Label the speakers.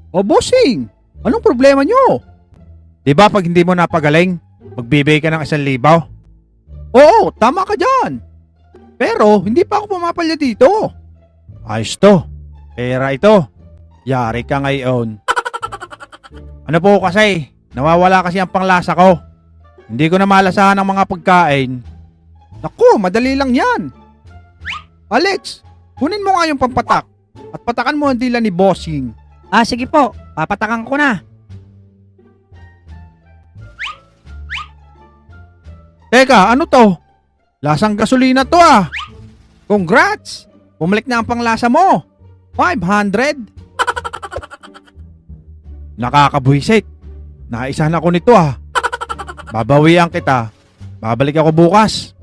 Speaker 1: O bossing, anong problema nyo?
Speaker 2: Di ba pag hindi mo napagaling, magbibigay ka ng 1,000?
Speaker 1: Oo, tama ka dyan. Pero hindi pa ako pumapalya dito.
Speaker 2: Ayos to. Pera ito. Yari ka ngayon. Ano po kasi, nawawala kasi ang panglasa ko. Hindi ko na malasahan ang mga pagkain.
Speaker 1: Naku, madali lang yan. Alex, kunin mo nga yung pampatak at patakan mo ang dila ni bossing.
Speaker 3: Sige po, papatakan ko na.
Speaker 1: Teka, ano to? Lasang gasolina to ah. Congrats! Bumalik na ang panglasa mo. 500?
Speaker 2: Nakakabwisit. Naisahan ako nito ah. Babawian kita. Babalik ako bukas.